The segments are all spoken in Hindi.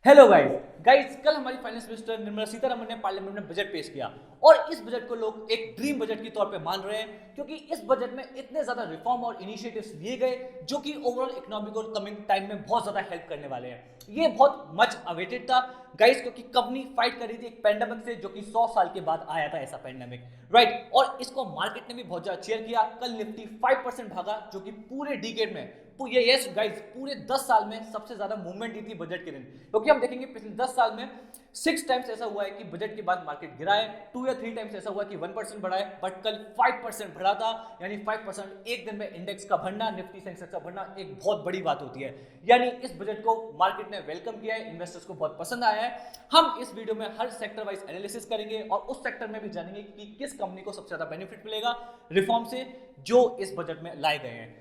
हेलो गाइस कल हमारी फाइनेंस मिनिस्टर निर्मला सीतारमण ने पार्लियामेंट में बजट पेश किया और इस बजट को लोग एक ड्रीम बजट के तौर पे मान रहे हैं क्योंकि इस बजट में इतने ज्यादा रिफॉर्म और इनिशिएटिव्स लिए गए जो कि ओवरऑल इकोनॉमी को कमिंग टाइम में बहुत ज्यादा हेल्प करने वाले हैं। ये बहुत मच अवेटेड था गाइस क्योंकि कंपनी फाइट कर रही थी एक पेंडेमिक से जो कि 100 साल के बाद आया था ऐसा पेंडेमिक, राइट। और इसको मार्केट ने भी बहुत ज्यादा चेयर किया। कल निफ्टी 5% भागा जो कि पूरे डिकेड में ये यस गाइस पूरे 10 साल में सबसे ज्यादा मूवमेंट दी थी बजट के दिन, क्योंकि हम देखेंगे पिछले 10 साल में 6 टाइम्स ऐसा हुआ है कि बजट के बाद मार्केट गिरा है, 2 या 3 टाइम्स ऐसा हुआ कि 1% बढ़ा है, बट कल 5% बढ़ा था। यानी 5% एक दिन में इंडेक्स का बढ़ना, निफ्टी सेंसेक्स का बढ़ना एक बहुत बड़ी बात होती है। यानी इस बजट को मार्केट ने वेलकम किया है, इन्वेस्टर्स को बहुत पसंद आया है। हम इस वीडियो में हर सेक्टर वाइज एनालिसिस करेंगे और उस सेक्टर में भी जानेंगे कि किस कंपनी को सबसे ज्यादा बेनिफिट मिलेगा रिफॉर्म से जो इस बजट में लाए गए हैं।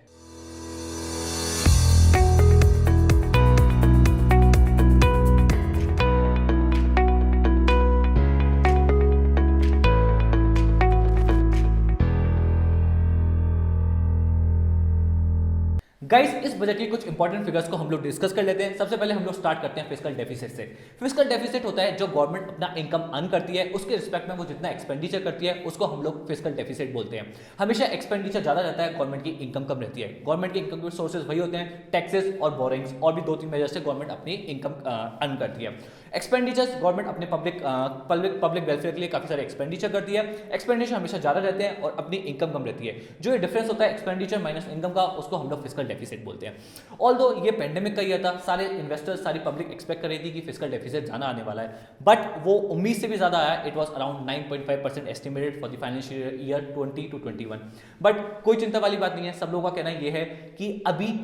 गाइस इस बजट के कुछ इंपॉर्टेंट फिगर्स को हम लोग डिस्कस कर लेते हैं। सबसे पहले हम लोग स्टार्ट करते हैं फिस्कल डेफिसिट से। फिस्कल डेफिसिट होता है जो गवर्नमेंट अपना इनकम अर्न करती है उसके रिस्पेक्ट में वो जितना एक्सपेंडिचर करती है उसको हम लोग फिस्कल डेफिसिट बोलते हैं। हमेशा एक्सपेंडिचर ज्यादा रहता है, गवर्नमेंट की इनकम कम रहती है। गवर्नमेंट की इनकम के सोर्सेज वही होते हैं टैक्सेस और बोरिंग्स, और भी 2-3 मेजर से गवर्नमेंट अपनी इनकम अर्न करती है। एक्सपेंडिचर्स गवर्नमेंट अपने पब्लिक वेलफेयर के लिए काफी सारे एक्सपेंडिचर करती है। एक्सपेंडिचर हमेशा ज्यादा रहते हैं और अपनी इनकम कम रहती है। जो ये डिफरेंस होता है एक्सपेंडिचर माइनस इनकम का उसको हम लोग फिस्कल डेफिसिट बोलते हैं। ऑल्दो ये पेंडेमिक का ही था, सारे इन्वेस्टर्स सारी पब्लिक एक्सपेक्ट कर रही थी कि फिस्कल डेफिसिट जाना आने वाला है, बट वो उम्मीद से भी ज्यादा आया। It was around 9.5% estimated for the financial year 20 to 21। But कोई चिंता वाली बात नहीं है, सब लोगों का कहना ये है कि अभी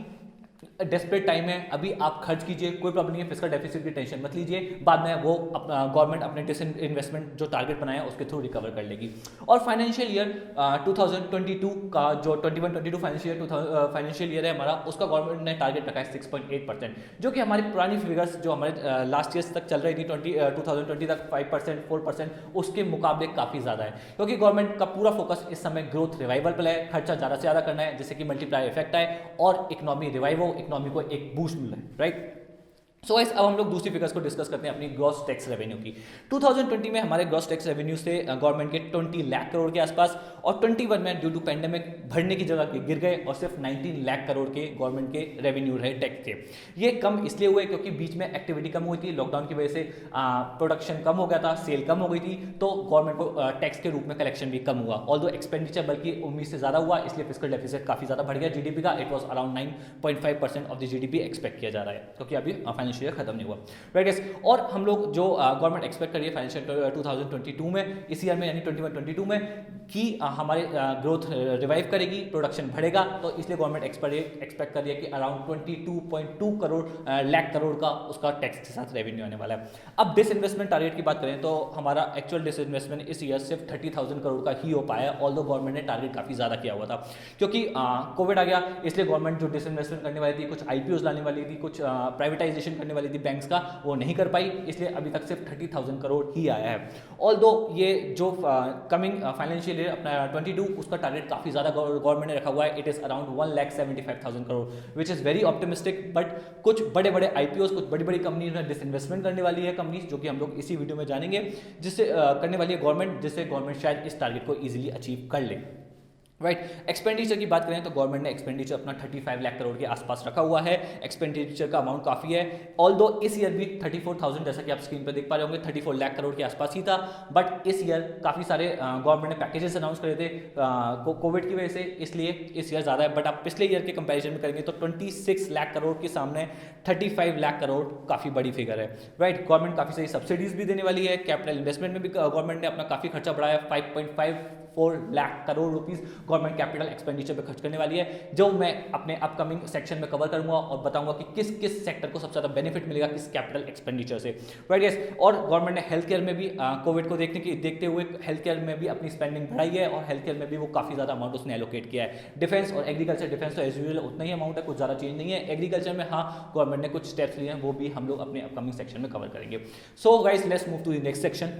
डेस्परेट टाइम है, अभी आप खर्च कीजिए, कोई प्रॉब्लम नहीं है, फिस्कल डेफिसिट की टेंशन मत लीजिए, बाद में वो गवर्नमेंट अपने डिसइन्वेस्टमेंट जो टारगेट बनाया उसके थ्रू रिकवर कर लेगी। और फाइनेंशियल ईयर 2022 का जो 21-22 फाइनेंशियल ईयर है हमारा, उसका गवर्नमेंट ने टारगेट रखा है 6.8%, जो कि हमारी पुरानी फिगर्स जो हमारे लास्ट ईयर तक चल रही थी 2020 तक 5% 4%, उसके मुकाबले काफ़ी ज़्यादा है, क्योंकि गवर्नमेंट का पूरा फोकस इस समय ग्रोथ रिवाइवल पर है। खर्चा ज़्यादा से ज़्यादा करना है जिससे कि मल्टीप्लाई इफेक्ट आए और इकोनॉमी रिवाइव हो, इकोनॉमी को एक बूस्ट मिले, राइट। सो गाइस अब हम लोग दूसरी फिगर्स को डिस्कस करते हैं अपनी ग्रॉस टैक्स रेवेन्यू की। 2020 में हमारे ग्रॉस टैक्स रेवेन्यू से गवर्नमेंट के 20 लाख करोड़ के आसपास, और 21 में ड्यू टू पेंडेमिक भरने की जगह गिर गए और सिर्फ 19 लाख करोड़ के गवर्नमेंट के रेवेन्यू रहे टैक्स के। ये कम इसलिए हुए क्योंकि बीच में एक्टिविटी कम हुई थी, लॉकडाउन की वजह से प्रोडक्शन कम हो गया था, सेल कम हो गई थी, तो गवर्नमेंट को टैक्स के रूप में कलेक्शन भी कम हुआ। ऑल्दो एक्सपेंडिचर बल्कि उम्मीद से ज्यादा हुआ, इसलिए फिस्कल डेफिसिट काफी ज्यादा बढ़ गया जीडीपी का। It was around 9.5% of the GDP expect किया जा रहा है, क्योंकि अभी फाइनेंशियल ईयर खत्म नहीं हुआ, राइट गाइस। और हम लोग जो गवर्नमेंट एक्सपेक्ट कर रही है फाइनेंशियल 2022 में, इस ईयर में यानी 21-22 में, कि हमारे ग्रोथ रिवाइव करेगी, प्रोडक्शन बढ़ेगा, तो इसलिए गवर्नमेंट एक्सपेक्ट कर रही है कि अराउंड 22.2 करोड़ लाख करोड़ का उसका टैक्स के साथ रेवेन्यू आने वाला है। अब डिसइन्वेस्टमेंट टारगेट की बात करें तो हमारा एक्चुअल डिसइन्वेस्टमेंट इस ईयर सिर्फ 30,000 करोड़ का ही हो पाया, ऑल्दो गवर्नमेंट ने टारगेट काफी ज्यादा किया हुआ था, क्योंकि कोविड आ गया, इसलिए गवर्नमेंट जो डिसइन्वेस्टमेंट करने वाली थी, कुछ आईपीओ लाने वाली थी, कुछ प्राइवेटाइजेशन करने वाली थी बैंक्स का, वो नहीं कर पाई, इसलिए अभी तक सिर्फ 30,000 करोड़ ही आया है। ऑल्दो ये जो कमिंग फाइनेंशियल ईयर अपना 22 उसका टारगेट काफी ज्यादा गवर्नमेंट ने रखा हुआ है। It is around 1,75,000 crore, which is very optimistic. But कुछ बड़े बड़े आईपीओ, कुछ बड़ी बड़ी कंपनीज में डिसइन्वेस्टमेंट करने वाली है कंपनीज, जो कि हम लोग इसी वीडियो में जानेंगे, जिससे करने वाली है गवर्नमेंट, जिससे गवर्नमेंट शायद इस टारगेट को इजीली अचीव कर ले, राइट। एक्सपेंडिचर की बात करें तो गवर्नमेंट ने एक्सपेंडिचर अपना 35 लाख करोड़ के आसपास रखा हुआ है। एक्सपेंडिचर का अमाउंट काफी है, ऑल्दो इस ईयर भी 34,000, जैसा कि आप स्क्रीन पर देख पा रहे होंगे, 34 लाख करोड़ के आसपास ही था। बट इस ईयर काफी सारे गवर्नमेंट ने पैकेजेस अनाउंस करे थे कोविड की वजह से, इसलिए इस ईयर ज्यादा है। बट आप पिछले ईयर के कंपेरिजन में करेंगे तो 26 लाख करोड़ के सामने 35 लाख करोड़ काफी बड़ी फिगर है, राइट। गवर्नमेंट काफी सारी सब्सिडीज भी देने वाली है, कैपिटल इन्वेस्टमेंट में भी गवर्नमेंट ने अपना काफी खर्चा बढ़ाया, 5.54 lakh crore rupees government capital expenditure पे खर्च करने वाली है, जो मैं अपने अपकमिंग सेक्शन में कवर करूंगा और बताऊंगा कि किस किस सेक्टर को सबसे ज्यादा बेनिफिट मिलेगा किस कैपिटल एक्सपेंडिचर से, राइट गाइस। और गवर्नमेंट ने हेल्थ केयर में भी कोविड को देखते हुए हेल्थ केयर में भी अपनी स्पेंडिंग बढ़ाई है, और हेल्थ केयर में भी वो काफी ज्यादा अमाउंट उसने एलोकेट किया है। डिफेंस और एग्रीकल्चर, डिफेंस तो एज यूजुअल उतना ही अमाउंट है, कुछ ज्यादा चेंज नहीं है। एग्रीकल्चर में हाँ गवर्नमेंट ने कुछ स्टेप्स लिए हैं, वो भी हम लोग अपने अपकमिंग सेक्शन में कवर करेंगे। So guys let's move to the next section.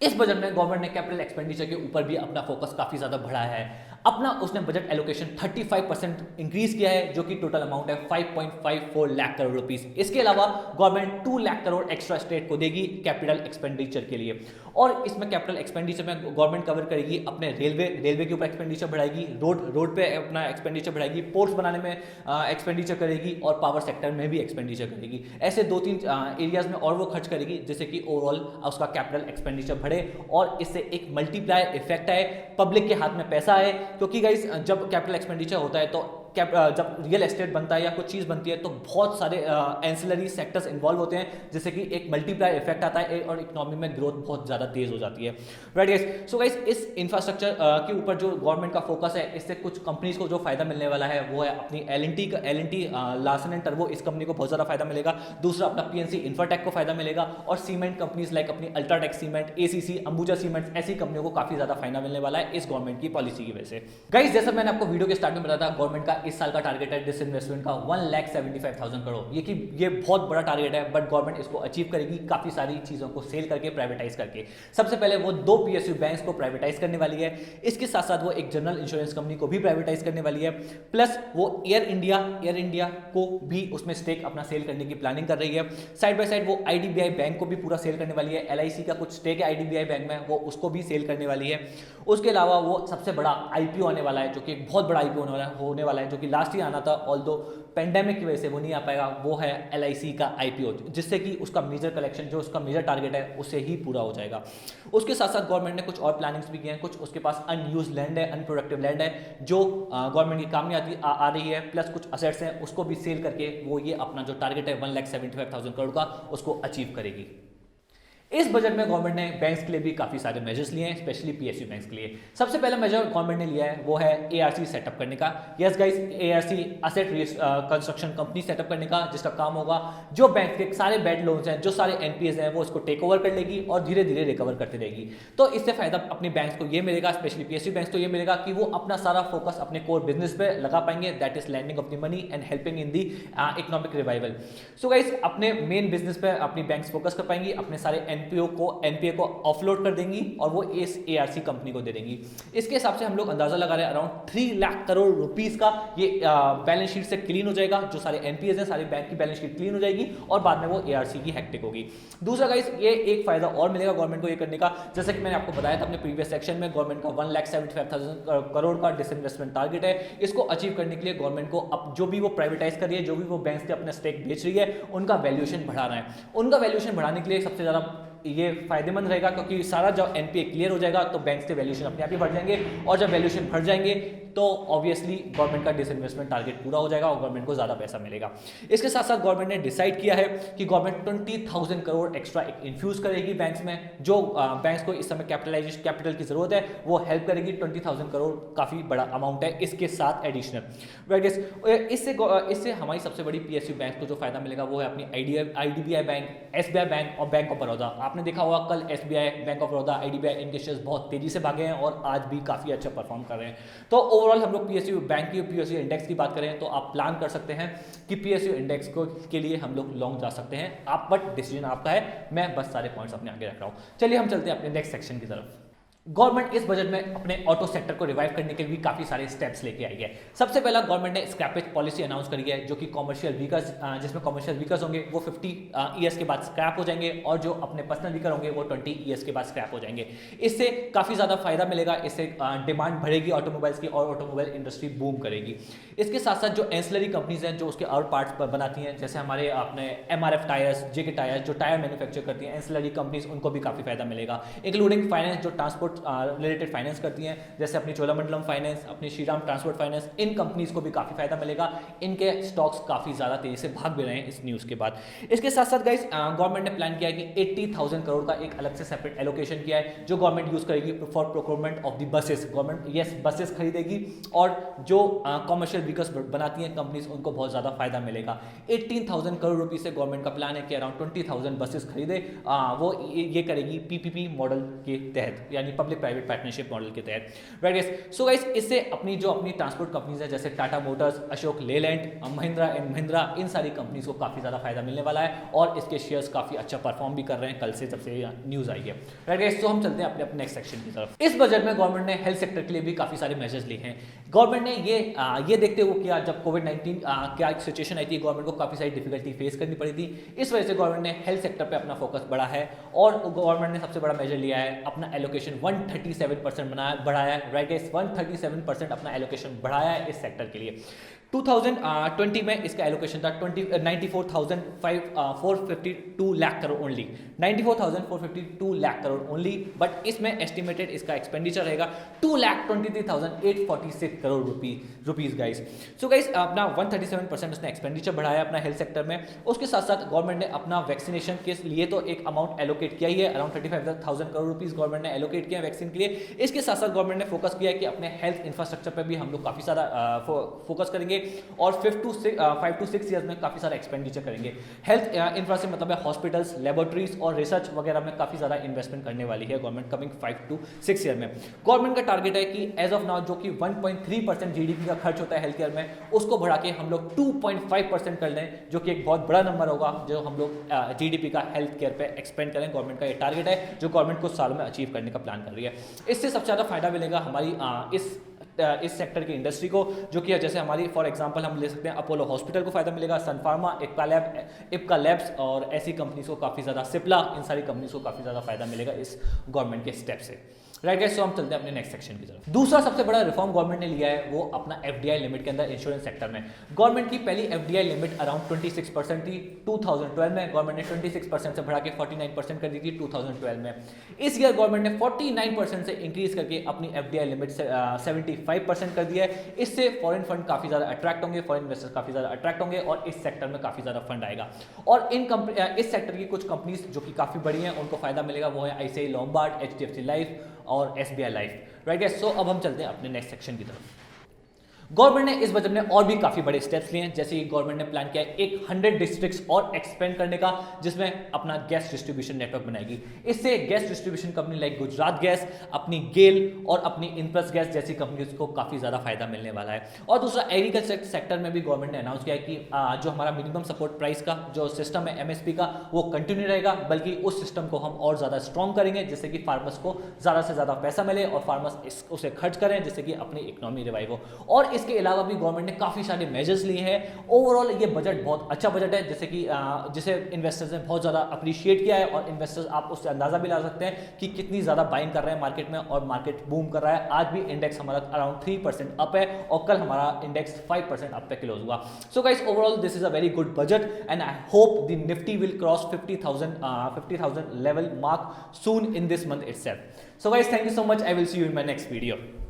इस बजट में गवर्नमेंट ने कैपिटल एक्सपेंडिचर के ऊपर भी अपना फोकस काफी ज्यादा बढ़ाया है। अपना उसने बजट एलोकेशन 35% इंक्रीज किया है, जो कि टोटल अमाउंट है 5.54 लाख करोड़ रुपीस। इसके अलावा government 2 lakh crore extra state को देगी कैपिटल एक्सपेंडिचर के लिए, और इसमें कैपिटल एक्सपेंडिचर में गवर्नमेंट कवर करेगी अपने रेलवे के ऊपर एक्सपेंडिचर बढ़ाएगी, रोड पे अपना एक्सपेंडिचर बढ़ाएगी, पोर्ट्स बनाने में एक्सपेंडिचर करेगी, और पावर सेक्टर में भी एक्सपेंडिचर करेगी। ऐसे 2-3 एरियाज में और वो खर्च करेगी, जिससे कि ओवरऑल उसका कैपिटल एक्सपेंडिचर बढ़े और इससे एक मल्टीप्लायर इफेक्ट आए, पब्लिक के हाथ में पैसा आए। क्योंकि गाइस जब कैपिटल एक्सपेंडिचर होता है तो जब रियल एस्टेट बनता है या कुछ चीज़ बनती है तो बहुत सारे एंसिलरी सेक्टर्स इन्वॉल्व होते हैं, जिससे कि एक मल्टीप्लायर इफेक्ट आता है और इकोनॉमी में ग्रोथ बहुत ज़्यादा तेज हो जाती है। राइट गाइस, सो गाइस इस इंफ्रास्ट्रक्चर के ऊपर जो गवर्नमेंट का फोकस है, इससे कुछ कंपनीज को जो फायदा मिलने वाला है वो है अपनी एल लार्सन एंड टर्बो, इस कंपनी को बहुत ज़्यादा फायदा मिलेगा। दूसरा अपना पीएनसी इंफ्राटेक को फायदा मिलेगा, और सीमेंट कंपनीज लाइक अपनी UltraTech cement, ACC, Ambuja cement, ऐसी कंपनियों को काफी ज्यादा फायदा मिलने वाला है इस गवर्नमेंट की पॉलिसी की वजह से। गाइस जैसा मैंने आपको वीडियो के स्टार्ट में बताया था, गवर्नमेंट का इस साल का टारगेट है डिसइन्वेस्टमेंट का 1,75,000 करोड़। ये बहुत बड़ा टारगेट है, बट गवर्नमेंट इसको अचीव करेगी काफी सारी चीजों को सेल करके, प्राइवेटाइज करके। सबसे पहले वो 2 पीएसयू बैंक्स को प्राइवेटाइज करने वाली है, इसके साथ साथ वो एक जनरल इंश्योरेंस कंपनी को भी प्राइवेटाइज करने वाली है, प्लस वो एयर इंडिया को भी उसमें स्टेक अपना सेल करने की प्लानिंग कर रही है। साइड बाय साइड वो आईडीबीआई बैंक को भी पूरा सेल करने वाली है, एलआईसी का कुछ स्टेक है आईडीबीआई बैंक में, वो उसको भी सेल करने वाली है। उसके अलावा वो सबसे बड़ा आईपीओ आने वाला है, जो कि एक बहुत बड़ा आईपीओ होने वाला है, जो कि लास्ट ईयर आना था, ऑल्दो पेंडेमिक की वजह से वो नहीं आ पाएगा। वो है एलआईसी का आईपीओ, जिससे कि उसका मेजर कलेक्शन, जो उसका मेजर टारगेट है, उससे ही पूरा हो जाएगा। उसके साथ साथ गवर्नमेंट ने कुछ और प्लानिंग्स भी किए हैं, कुछ उसके पास अनयूज लैंड है, अनप्रोडक्टिव लैंड है, जो गवर्नमेंट की काम नहीं आ रही है, प्लस कुछ असेट्स हैं, उसको भी सेल करके वो ये अपना जो टारगेट है 1,75,000 करोड़ का, उसको अचीव करेगी। इस बजट में गवर्नमेंट ने बैंक्स के लिए भी काफी सारे मेजर्स लिए हैं, स्पेशली पीएसयू बैंक्स के लिए। सबसे पहला मेजर गवर्नमेंट ने लिया है वो है एआरसी सेटअप करने का। Yes guys, ARC asset construction company setup करने का, जिसका काम होगा जो बैंक के सारे बैड लोन्स हैं, जो सारे एनपीएस हैं, वो उसको टेक ओवर कर लेगी और धीरे धीरे रिकवर करती रहेगी। तो इससे फायदा अपने बैंक्स को ये मिलेगा, स्पेशली पीएसयू बैंक्स को ये मिलेगा कि वो अपना सारा फोकस अपने कोर बिजनेस पे लगा पाएंगे, that is lending of the money and helping in the economic revival. So guys, अपने मेन बिजनेस पे अपनी बैंक्स फोकस कर पाएंगी, अपने सारे एनपीए को ऑफलोड कर देंगी और वो इस एआरसी कंपनी को दे देंगी। इसके हिसाब से हम लोग अंदाजा लगा रहे हैं अराउंड 3 लाख करोड़ रुपीस का ये बैलेंस शीट से क्लीन हो जाएगा। जो सारे एनपीएस हैं, सारे बैंक की बैलेंस शीट क्लीन हो जाएगी और बाद में वो एआरसी की हेक्टिक होगी। दूसरा गाइस, ये एक फायदा और मिलेगा गवर्नमेंट को ये करने का, जैसे कि मैंने आपको बताया था अपने प्रीवियस सेक्शन में, गवर्नमेंट का 1,75,000 करोड़ का डिसइन्वेस्टमेंट टारगेट है। इसको अचीव करने के लिए गवर्नमेंट को अब जो भी वो प्राइवेटाइज कर रही है, जो भी वो बैंक के अपने स्टेक बेच रही है, उनका वैल्यूएशन बढ़ाना है। उनका वैल्यूएशन बढ़ाने के लिए सबसे ज्यादा ये फायदेमंद रहेगा, क्योंकि सारा जब एनपीए क्लियर हो जाएगा तो बैंक्स के वैल्यूएशन अपने आप ही बढ़ जाएंगे, और जब वैल्यूएशन बढ़ जाएंगे तो ऑब्वियसली गवर्नमेंट का डिसइन्वेस्टमेंट टारगेट पूरा हो जाएगा और गवर्नमेंट को ज्यादा पैसा मिलेगा। इसके साथ साथ गवर्नमेंट ने डिसाइड किया है कि गवर्नमेंट 20,000 करोड़ एक्स्ट्रा इन्फ्यूज करेगी बैंक्स में। जो बैंक्स को इस समय कैपिटल की जरूरत है वो हेल्प करेगी। 20,000 करोड़ काफी बड़ा अमाउंट है इसके साथ एडिशनल। इससे हमारी सबसे बड़ी पीएसयू बैंक को जो फायदा मिलेगा वो है अपनी आईडीबीआई बैंक, एसबीआई बैंक और बैंक ऑफ बड़ौदा। आपने देखा होगा कल SBI, bank of Baroda, IDBI, इनके शेयर्स बहुत तेजी से भागे हैं और आज भी काफी अच्छा परफॉर्म कर रहे हैं। तो ओवरऑल हम लोग पीएसयू बैंक की पीएसयू इंडेक्स की बात करें तो आप प्लान कर सकते हैं कि पीएसयू इंडेक्स के लिए हम लोग लॉन्ग जा सकते हैं, आप बट डिसीजन आपका है, मैं बस सारे पॉइंट्स अपने आगे रख रहा हूं। चलिए हम चलते हैं अपने नेक्स्ट सेक्शन की तरफ। गवर्नमेंट इस बजट में अपने ऑटो सेक्टर को रिवाइव करने के लिए भी काफी सारे स्टेप्स लेके आई है। सबसे पहला गवर्नमेंट ने स्क्रैपेज पॉलिसी अनाउंस करी है, जो कि कॉमर्शियल व्हीकल्स, जिसमें कॉमर्शियल व्हीकल्स होंगे वो 50 ईयर्स के बाद स्क्रैप हो जाएंगे, और जो अपने पर्सनल व्हीकल होंगे वो 20 ईयर्स के बाद स्क्रैप हो जाएंगे। इससे काफी ज्यादा फायदा मिलेगा, इससे डिमांड बढ़ेगी ऑटोमोबाइल्स की और ऑटोमोबाइल इंडस्ट्री बूम करेगी। इसके साथ साथ जो एंसिलरी कंपनीज हैं जो उसके और पार्ट्स बनाती हैं, जैसे हमारे अपने एमआरएफ टायर्स, जेके टायर्स, जो टायर मैन्युफैक्चर करती हैं एंसिलरी कंपनीज, उनको भी काफी फायदा मिलेगा। इंक्लूडिंग फाइनेंस, जो ट्रांसपोर्ट रिलेटेड फाइनेंस करती हैं, जैसे अपनी चोलामंडलम फाइनेंस, अपनी श्रीराम ट्रांसपोर्ट फाइनेंस, इन कंपनीज को भी काफी फायदा मिलेगा। इनके स्टॉक्स काफी ज्यादा तेजी से भाग भी रहे हैं इस न्यूज के बाद। इसके साथ साथ गाइस, गवर्नमेंट ने प्लान किया है कि 80,000 करोड़ का एक अलग से सेपरेट एलोकेशन किया है, जो गवर्नमेंट यूज करेगी for procurement of the buses. Government buses खरीदेगी, और जो कॉमर्शियल व्हीकल्स बनाती हैं कंपनीज, उनको बहुत ज्यादा फायदा मिलेगा। 18,000 करोड़ रुपए से गवर्नमेंट का प्लान है कि अराउंड 20,000 बसेस खरीदे, वो ये करेगी पीपीपी मॉडल के तहत, यानी पब्लिक प्राइवेट पार्टनरशिप मॉडल के तहत, राइट गाइस। सो गाइस इससे अपनी ट्रांसपोर्ट कंपनीज है जैसे टाटा मोटर्स, अशोक लेलैंड, महिंद्रा एंड महिंद्रा, इन सारी कंपनीज को काफी ज्यादा फायदा मिलने वाला है और इसके शेयर्स काफी अच्छा परफॉर्म भी कर रहे हैं कल से, जब से न्यूज आई है, राइट गाइस। तो हम चलते हैं अपने नेक्स्ट सेक्शन की तरफ। इस बजट में गवर्नमेंट ने हेल्थ सेक्टर के लिए भी काफी सारे मेजर्स लिए हैं। गवर्नमेंट ने ये देखते हुए किया, जब कोविड-19 क्या सिचुएशन आई थी, गवर्नमेंट को काफी सारी डिफिकल्टी फेस करनी पड़ी थी, इस वजह से गवर्नमेंट ने हेल्थ सेक्टर पे अपना फोकस बढ़ा है और गवर्नमेंट ने सबसे बड़ा मेजर लिया है, अपना एलोकेशन 137% बढ़ाया है, राइट गाइस। 137% अपना एलोकेशन बढ़ाया है इस सेक्टर के लिए। 2020 में इसका एलोकेशन था 94,452 lakh crore only, 94,452 lakh crore only, but इसमें एस्टिमेटेड इसका एक्सपेंडिचर रहेगा 2,23,846 crore rupees guys. So guys अपना 137% उसने एक्सपेंडिचर बढ़ाया अपना हेल्थ सेक्टर में। उसके साथ साथ गवर्नमेंट ने अपना वैक्सीनेशन के लिए तो एक अमाउंट एलोकेट किया ही है, अराउंड 35,000 करोड़ रुपीस गवर्नमेंट ने एलोकेट किया वैक्सीन के लिए। इसके साथ साथ गवर्नमेंट ने फोकस किया है कि अपने हेल्थ इंफ्रास्ट्रक्चर पर भी हम लोग काफी सारा फोकस करेंगे और 5 to 6 ईयर्स में काफी सारा एक्सपेंडिचर करेंगे। हेल्थ इंफ्रा से मतलब है हॉस्पिटल्स, लेबोरेटरीज और रिसर्च वगैरह में काफी सारा इन्वेस्टमेंट करने वाली है गवर्नमेंट कमिंग 5 to 6 ईयर में। गवर्नमेंट का टारगेट है कि एज ऑफ नाउ जो कि 1.3% जीडीपी का खर्च होता है हेल्थ केयर में, उसको बढ़ा के हम लोग 2.5% कर लें, जो कि एक बहुत बड़ा नंबर होगा जो हम लोग जीडीपी का हेल्थ केयर पे एक्सपेंड करें। गवर्नमेंट का ये टारगेट है जो गवर्नमेंट कुछ सालों में अचीव करने का प्लान कर रही है। इससे सबसे ज्यादा फायदा मिलेगा हमारी इस सेक्टर की इंडस्ट्री को, जो कि जैसे हमारी फॉर एग्जांपल हम ले सकते हैं अपोलो हॉस्पिटल को फायदा मिलेगा, सन फार्मा, इप्का लैब्स और ऐसी कंपनीज को काफी ज्यादा, सिप्ला, इन सारी कंपनीज को काफी ज्यादा फायदा मिलेगा इस गवर्नमेंट के स्टेप से, राइट गाइस। सो हम चलते हैं अपने नेक्स्ट सेक्शन की तरफ। दूसरा सबसे बड़ा रिफॉर्म गवर्नमेंट ने लिया है वो अपना एफडीआई लिमिट के अंदर इंश्योरेंस सेक्टर में। गवर्नमेंट की पहली एफडीआई लिमिट अराउंड 26% थी 2012 में, गवर्नमेंट ने 26% से बढ़ा के 49% कर दी थी 2012 में। इस ईयर गवर्नमेंट ने 49% से इंक्रीज करके अपनी एफडीआई लिमिट से 75% कर दिया है। इससे फॉरेन फंड काफी ज्यादा अट्रैक्ट होंगे, फॉरेन इन्वेस्टर्स काफी ज्यादा अट्रैक्ट होंगे और इस सेक्टर में काफी ज्यादा फंड आएगा। और इस सेक्टर की कुछ कंपनीज जो कि काफी बड़ी हैं उनको फायदा मिलेगा, वो है आईसीआई लॉम्बार्ड, एचडीएफसी लाइफ और एसबीआई लाइफ, राइट गाइस। सो अब हम चलते हैं अपने नेक्स्ट सेक्शन की तरफ। गवर्नमेंट ने इस बजट में और भी काफी बड़े स्टेप्स लिए हैं, जैसे गवर्नमेंट ने प्लान किया है 100 डिस्ट्रिक्ट्स और एक्सपेंड करने का, जिसमें अपना गैस डिस्ट्रीब्यूशन नेटवर्क बनाएगी। इससे gas distribution company like Gujarat gas, अपनी गेल और अपनी इनप्लस गैस जैसी कंपनीज को काफी ज्यादा फायदा मिलने वाला है। और दूसरा एग्रीकल्चर सेक्टर में भी गवर्नमेंट ने अनाउंस किया है कि जो हमारा मिनिमम सपोर्ट प्राइस का जो सिस्टम है एमएसपी का, वो कंटिन्यू रहेगा, बल्कि उस सिस्टम को हम और ज्यादा स्ट्रॉन्ग करेंगे जिससे कि फार्मर्स को ज्यादा से ज्यादा पैसा मिले और फार्मर्स उसे खर्च करें जिससे कि अपनी इकोनॉमी रिवाइव हो। और इसके अलावा भी गवर्नमेंट ने काफी सारे मेजर्स लिए हैं। ओवरऑल ये बजट बहुत अच्छा बजट है, जैसे कि जिसे इन्वेस्टर्स ने बहुत ज्यादा अप्रिशिएट किया है और इन्वेस्टर्स आप उससे अंदाजा भी लगा सकते हैं कि कितनी ज्यादा बाइंग कर रहे हैं मार्केट में और मार्केट बूम कर रहा है। आज भी इंडेक्स हमारा अराउंड 3% अप है और कल हमारा इंडेक्स 5% अप पे क्लोज हुआ। So guys overall this is a very good budget and I hope the Nifty will cross 50,000 level mark soon in this month itself. So guys, thank you so much. I will see you in my next video.